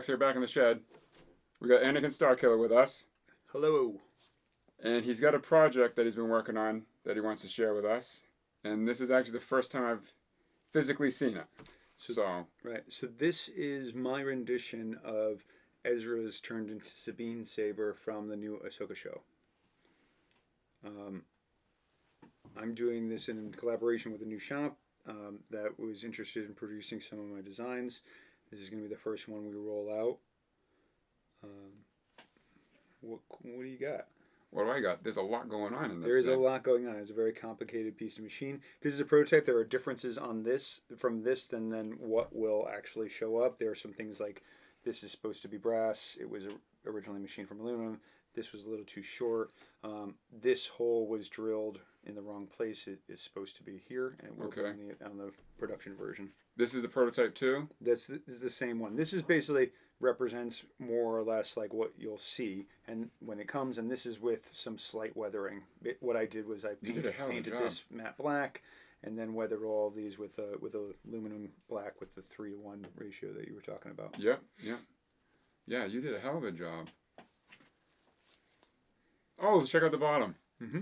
Alex here back in the shed. We got Anakin Starkiller with us. Hello. And he's got a project that he's been working on that he wants to share with us. And this is actually the first time I've physically seen it. Right. So this is my rendition of Ezra's turned into Sabine's saber from the new Ahsoka show. I'm doing this in collaboration with a new shop that was interested in producing some of my designs. This is going to be the first one we roll out. What do you got? What do I got? There's a lot going on in this. There is a lot going on. It's a very complicated piece of machine. This is a prototype. There are differences on this from this and then what will actually show up. There are some things like this is supposed to be brass. It was originally machined from aluminum. This was a little too short. This hole was drilled in the wrong place. It is supposed to be here, and it will be on the production version. This is the prototype too? This is the same one. This is basically represents more or less like what you'll see, and when it comes, and this is with some slight weathering. What I did was I painted this matte black, and then weathered all of these with a aluminum black with the 3:1 ratio that you were talking about. Yep. Yeah, you did a hell of a job. Oh, let's check out the bottom. Mm-hmm.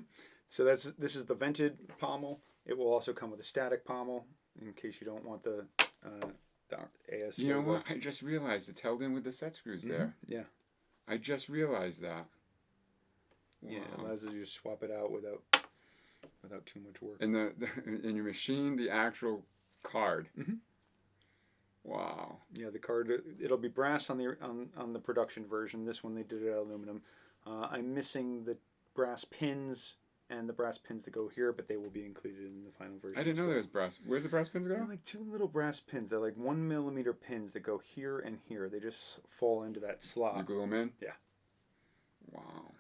So this is the vented pommel. It will also come with a static pommel in case you don't want the AS. You know what? I just realized it's held in with the set screws there. Yeah. I just realized that. Wow. Yeah, it allows you to swap it out without too much work. And and you machine the actual card. Mm-hmm. Wow. Yeah, the card, it'll be brass on the production version. This one they did it out of aluminum. I'm missing the brass pins and the brass pins that go here, but they will be included in the final version. I didn't know there was brass. Where's the brass pins go? They're like two little brass pins. They're like 1 millimeter pins that go here and here. They just fall into that slot. You glue them in? Yeah. Wow.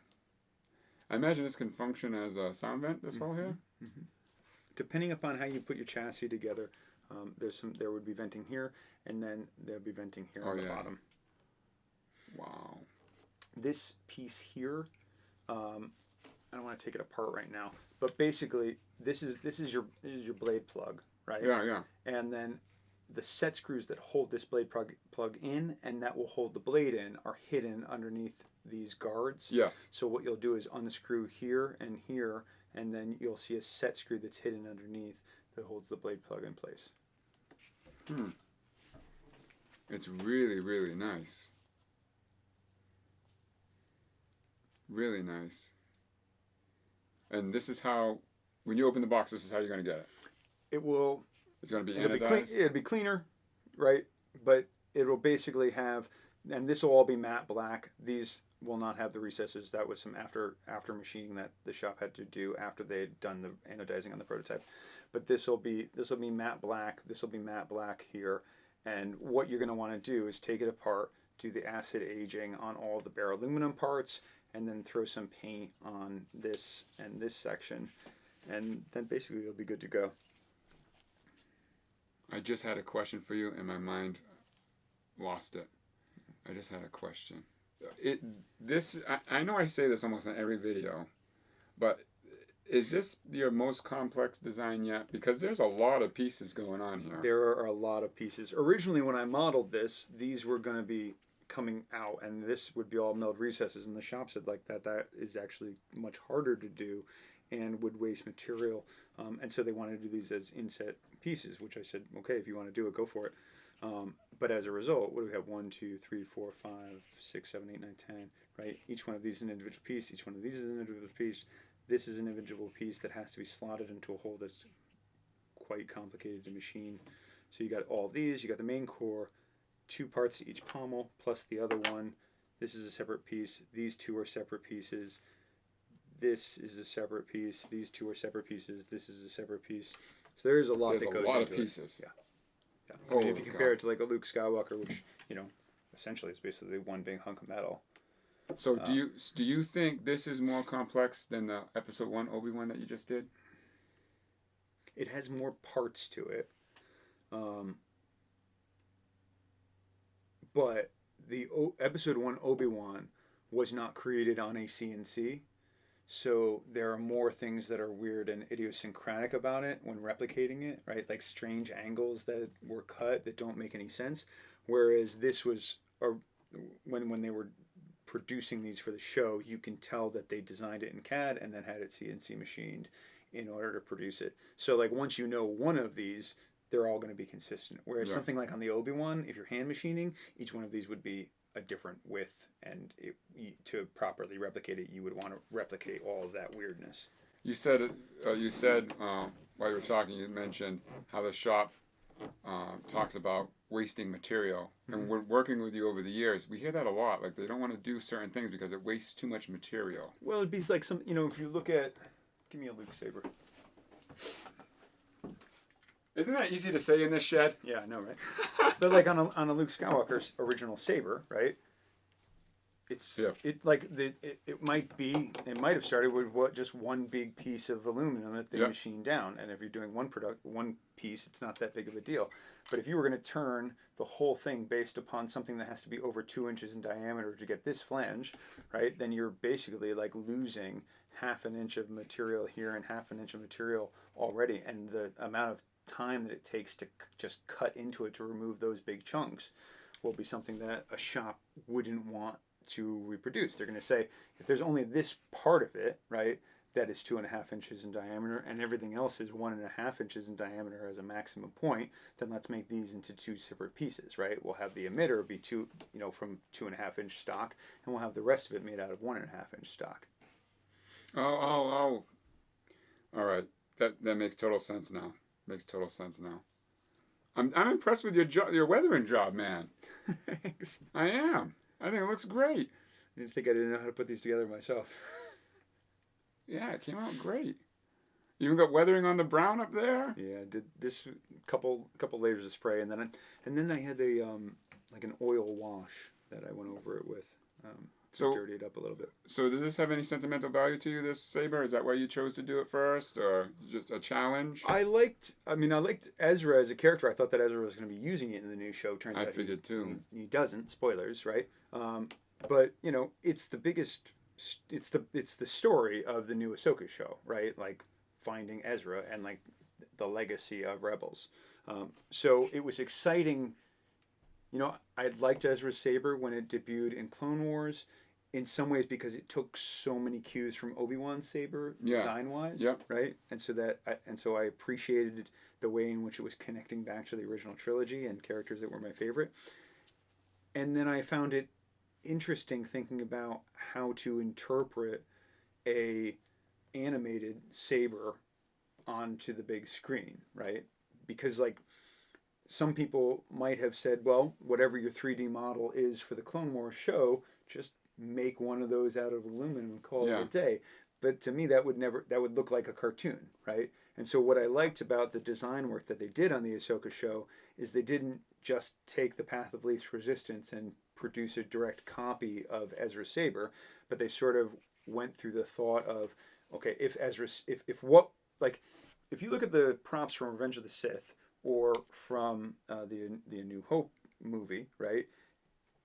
I imagine this can function as a sound vent, this hole here? Mm-hmm. Depending upon how you put your chassis together, there would be venting here, and then there'll be venting here on the bottom. Wow. This piece here, I don't want to take it apart right now, but basically this is your blade plug, right? Yeah. And then the set screws that hold this blade plug in and that will hold the blade in are hidden underneath these guards. Yes. So what you'll do is unscrew here, and then you'll see a set screw that's hidden underneath that holds the blade plug in place. It's really, really nice. Really nice. And this is how, when you open the box, this is how you're going to get it. It will. It's going to be anodized. It'll be cleaner, right? But it will basically have, and this will all be matte black. These will not have the recesses. That was some after machining that the shop had to do after they had done the anodizing on the prototype. But this will be matte black. This will be matte black here. And what you're going to want to do is take it apart, do the acid aging on all the bare aluminum parts, and then throw some paint on this and this section, and then basically you'll be good to go. I just had a question for you, and my mind lost it. I just had a question. I know I say this almost in every video, but is this your most complex design yet? Because there's a lot of pieces going on here. There are a lot of pieces. Originally, when I modeled this, these were going to be coming out, and this would be all milled recesses, and the shop said like that is actually much harder to do and would waste material, and so they wanted to do these as inset pieces, which I said, okay, if you want to do it, go for it. But as a result, what do we have? 1, 2, 3, 4, 5, 6, 7, 8, 9, 10, right? Each one of these is an individual piece. Each one of these is an individual piece. This is an individual piece that has to be slotted into a hole that's quite complicated to machine. So you got all these, you got the main core, 2 parts to each pommel, plus the other one. This is a separate piece. These 2 are separate pieces. This is a separate piece. These 2 are separate pieces. This is a separate piece. So there is a lot that goes into it. There's a lot of pieces. Yeah. I mean, if you compare it to like a Luke Skywalker, which, essentially is basically one big hunk of metal. So do you think this is more complex than the Episode 1 Obi-Wan that you just did? It has more parts to it. But the Episode 1 Obi-Wan was not created on a CNC, so there are more things that are weird and idiosyncratic about it when replicating it, right? Like strange angles that were cut that don't make any sense. Whereas this was or when they were producing these for the show, you can tell that they designed it in CAD and then had it CNC machined in order to produce it. So like once you know one of these, they're all going to be consistent. Whereas something like on the Obi-Wan, if you're hand machining, each one of these would be a different width, and to properly replicate it, you would want to replicate all of that weirdness. You said while you were talking, you mentioned how the shop talks about wasting material. And we're working with you over the years. We hear that a lot. Like they don't want to do certain things because it wastes too much material. Well, it'd be like some, if you look at, give me a Luke saber. Isn't that easy to say in this shed? Yeah, I know, right? But like on a Luke Skywalker's original saber, right? It might have started with just one big piece of aluminum that they machined down, and if you're doing one piece, it's not that big of a deal. But if you were going to turn the whole thing based upon something that has to be over 2 inches in diameter to get this flange, right? Then you're basically like losing half an inch of material here and half an inch of material already, and the amount of time that it takes to just cut into it to remove those big chunks will be something that a shop wouldn't want to reproduce. They're going to say, if there's only this part of it, right, that is 2.5 inches in diameter, and everything else is 1.5 inches in diameter as a maximum point, then let's make these into 2 separate pieces, right? We'll have the emitter be from 2.5 inch stock, and we'll have the rest of it made out of 1.5 inch stock. Oh. All right. That makes total sense now. Makes total sense now. I'm impressed with your weathering job, man. Thanks. I am. I think it looks great. I didn't think I didn't know how to put these together myself. Yeah, it came out great. You even got weathering on the brown up there. Yeah, I did this couple layers of spray, and then I had a like an oil wash that I went over it with. So dirty it up a little bit. So does this have any sentimental value to you, this saber? Is that why you chose to do it first, or just a challenge? I liked Ezra as a character. I thought that Ezra was going to be using it in the new show. Turns out figured too. He doesn't. Spoilers, right? But it's the biggest. It's the story of the new Ahsoka show, right? Like finding Ezra and like the legacy of Rebels. So it was exciting. I liked Ezra's saber when it debuted in Clone Wars, in some ways because it took so many cues from Obi-Wan's saber design-wise, right? And so I appreciated the way in which it was connecting back to the original trilogy and characters that were my favorite. And then I found it interesting thinking about how to interpret a animated saber onto the big screen, right? Because like some people might have said, well, whatever your 3D model is for the Clone Wars show, just make one of those out of aluminum and call it a day. But to me, that would look like a cartoon, right? And so what I liked about the design work that they did on the Ahsoka show is they didn't just take the Path of Least Resistance and produce a direct copy of Ezra's saber, but they sort of went through the thought of, okay, if you look at the props from Revenge of the Sith or from the A New Hope movie, right?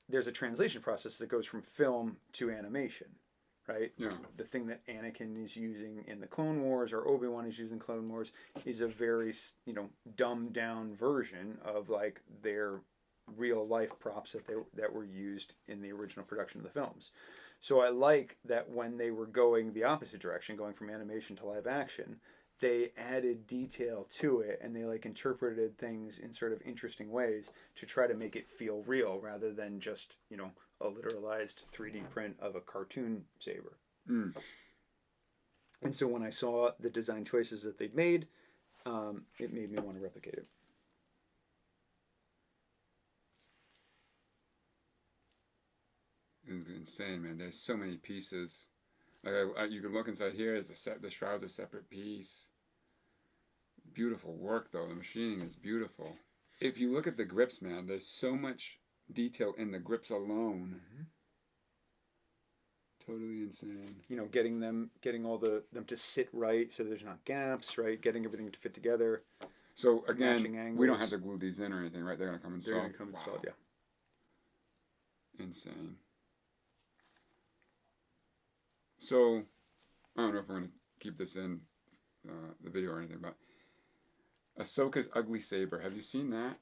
There's a translation process that goes from film to animation, right? Yeah. The thing that Anakin is using in the Clone Wars or Obi-Wan is using in Clone Wars is a very, dumbed down version of like their real life props that were used in the original production of the films. So I like that when they were going the opposite direction, going from animation to live action, they added detail to it and they like interpreted things in sort of interesting ways to try to make it feel real rather than just, a literalized 3D print of a cartoon saber. Mm. And so when I saw the design choices that they'd made, it made me want to replicate it. It's insane, man. There's so many pieces. Like you can look inside here. The shroud's a separate piece. Beautiful work, though. The machining is beautiful. If you look at the grips, man, there's so much detail in the grips alone. Mm-hmm. Totally insane. Getting all them to sit right, so there's not gaps, right? Getting everything to fit together. So again, we don't have to glue these in or anything, right? They're gonna come installed. They're gonna come installed, yeah. Insane. So, I don't know if we're going to keep this in the video or anything, but Ahsoka's ugly saber. Have you seen that?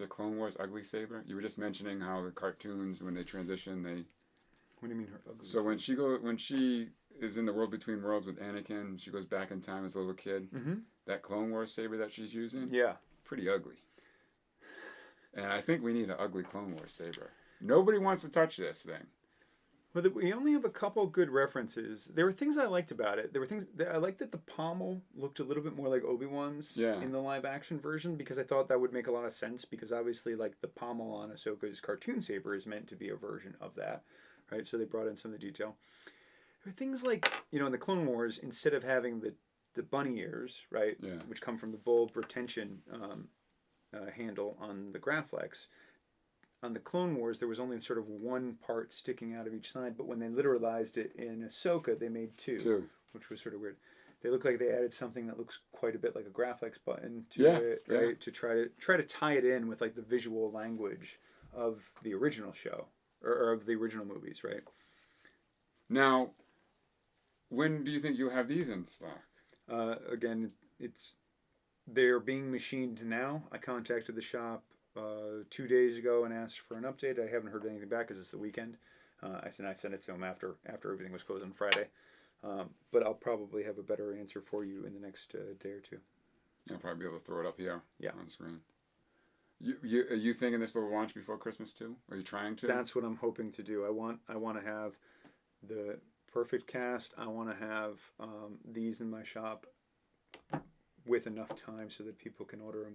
the Clone Wars ugly saber? You were just mentioning how the cartoons, when they transition, they. What do you mean her ugly? So when she is in the world between worlds with Anakin, she goes back in time as a little kid. Mm-hmm. That Clone Wars saber that she's using, yeah, pretty ugly. And I think we need an ugly Clone Wars saber. Nobody wants to touch this thing. well, we only have a couple good references. There were things I liked about it. There were things that I liked that the pommel looked a little bit more like Obi-Wan's in the live action version, because I thought that would make a lot of sense, because obviously like the pommel on Ahsoka's cartoon saber is meant to be a version of that, right? So they brought in some of the detail. There were things like, in the Clone Wars, instead of having the bunny ears, right, which come from the bulb retention handle on the Graflex, on the Clone Wars, there was only sort of one part sticking out of each side, but when they literalized it in Ahsoka, they made two, which was sort of weird. They look like they added something that looks quite a bit like a Graflex button to it, right? To try to tie it in with like the visual language of the original show or of the original movies, right? Now, when do you think you'll have these in stock? Again, they're being machined now. I contacted the shop 2 days ago and asked for an update. I haven't heard anything back because it's the weekend. I sent it to them after everything was closed on Friday. But I'll probably have a better answer for you in the next day or two. I'll probably be able to throw it up here on the screen. Are you thinking this will launch before Christmas too? Are you trying to? That's what I'm hoping to do. I want to have the perfect cast. I want to have these in my shop with enough time so that people can order them.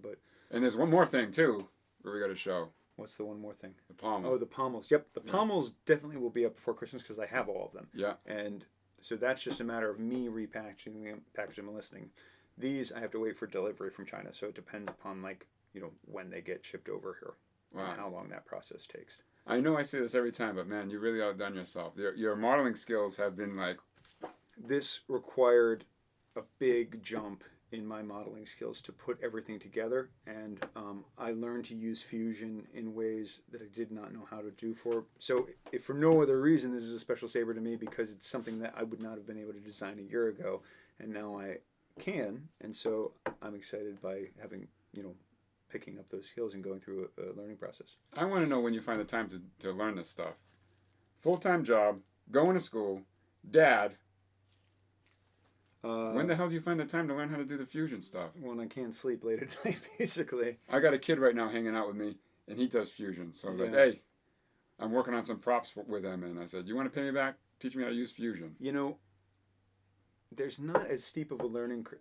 And there's one more thing too where we got to show. What's the one more thing? The pommel. Oh, the pommels. Yep, the pommels definitely will be up before Christmas because I have all of them. Yeah. And so that's just a matter of me repackaging them, packaging and listening. These I have to wait for delivery from China, so it depends upon when they get shipped over here. Wow. And how long that process takes. I know I say this every time, but man, you really outdone yourself. Your modeling skills have been like. This required a big jump in my modeling skills to put everything together, and I learned to use fusion in ways that I did not know how to do for. So if for no other reason, this is a special saber to me because it's something that I would not have been able to design a year ago, and now I can, and so I'm excited by having, picking up those skills and going through a learning process. I want to know when you find the time to learn this stuff. Full-time job, going to school, dad. When the hell do you find the time to learn how to do the fusion stuff? When I can't sleep late at night, basically. I got a kid right now hanging out with me, and he does fusion. So I'm like, hey, I'm working on some props with him, and I said, you want to pay me back? Teach me how to use fusion. There's not as steep of a learning curve.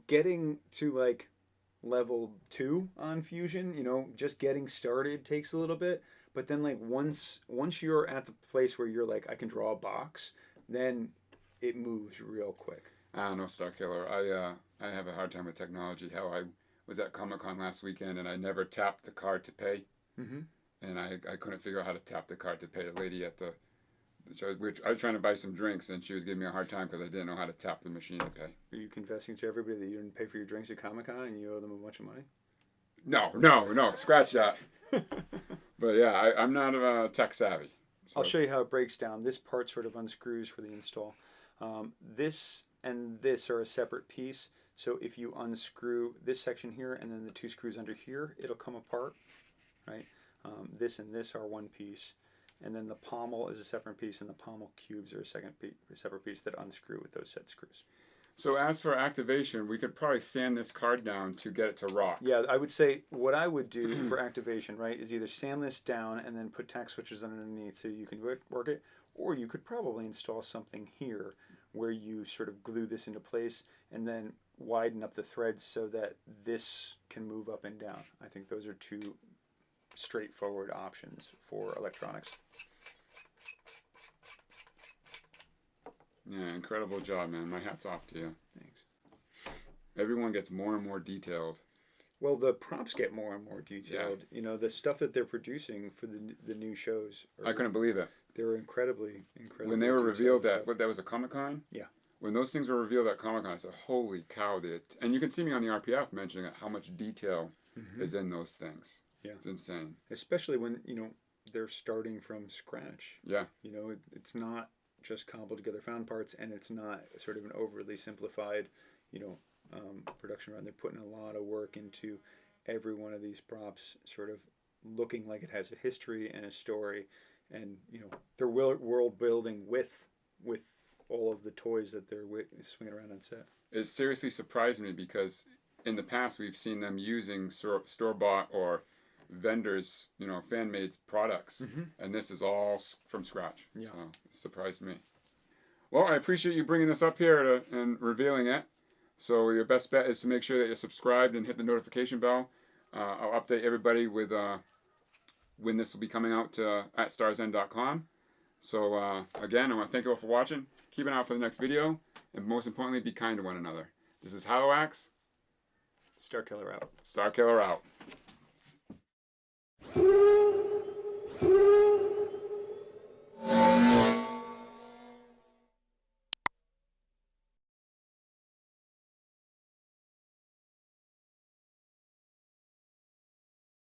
Getting to level 2 on fusion, just getting started takes a little bit. But then once you're at the place where you're like, I can draw a box, then it moves real quick. I don't know, Starkiller. I have a hard time with technology. Hell, I was at Comic-Con last weekend and I never tapped the card to pay. Mm-hmm. And I couldn't figure out how to tap the card to pay. The lady at I was trying to buy some drinks and she was giving me a hard time because I didn't know how to tap the machine to pay. Are you confessing to everybody that you didn't pay for your drinks at Comic-Con and you owe them a bunch of money? No. Scratch that. But yeah, I'm not tech savvy. So. I'll show you how it breaks down. This part sort of unscrews for the install. This and this are a separate piece. So if you unscrew this section here and then the 2 screws under here, it'll come apart, right? This and this are one piece. And then the pommel is a separate piece, and the pommel cubes are a separate piece that unscrew with those set screws. So as for activation, we could probably sand this card down to get it to rock. Yeah, I would say what I would do for activation, right, is either sand this down and then put tack switches underneath so you can work it, or you could probably install something here where you sort of glue this into place and then widen up the threads so that this can move up and down. I think those are 2 straightforward options for electronics. Yeah, incredible job, man. My hat's off to you. Thanks. Everyone gets more and more detailed. Well, the props get more and more detailed. Yeah. The stuff that they're producing for the new shows. I couldn't believe it. They were incredibly. When they were revealed that was a Comic-Con? Yeah. When those things were revealed at Comic-Con, I said, holy cow. And you can see me on the RPF mentioning how much detail is in those things. Yeah. It's insane. Especially when, they're starting from scratch. Yeah. It's not just cobbled together found parts, and it's not sort of an overly simplified, production run. They're putting a lot of work into every one of these props sort of looking like it has a history and a story, and they're world building with all of the toys that they're swinging around on set. It seriously surprised me because in the past we've seen them using store-bought or vendors, fan-made products, and this is all from scratch. Yeah. So it surprised me. Well, I appreciate you bringing this up here and revealing it. So your best bet is to make sure that you're subscribed and hit the notification bell. I'll update everybody with when this will be coming out to AtStarsEnd.com. So again, I want to thank you all for watching. Keep an eye out for the next video, and most importantly, be kind to one another. This is Haloax. Starkiller out. Starkiller out.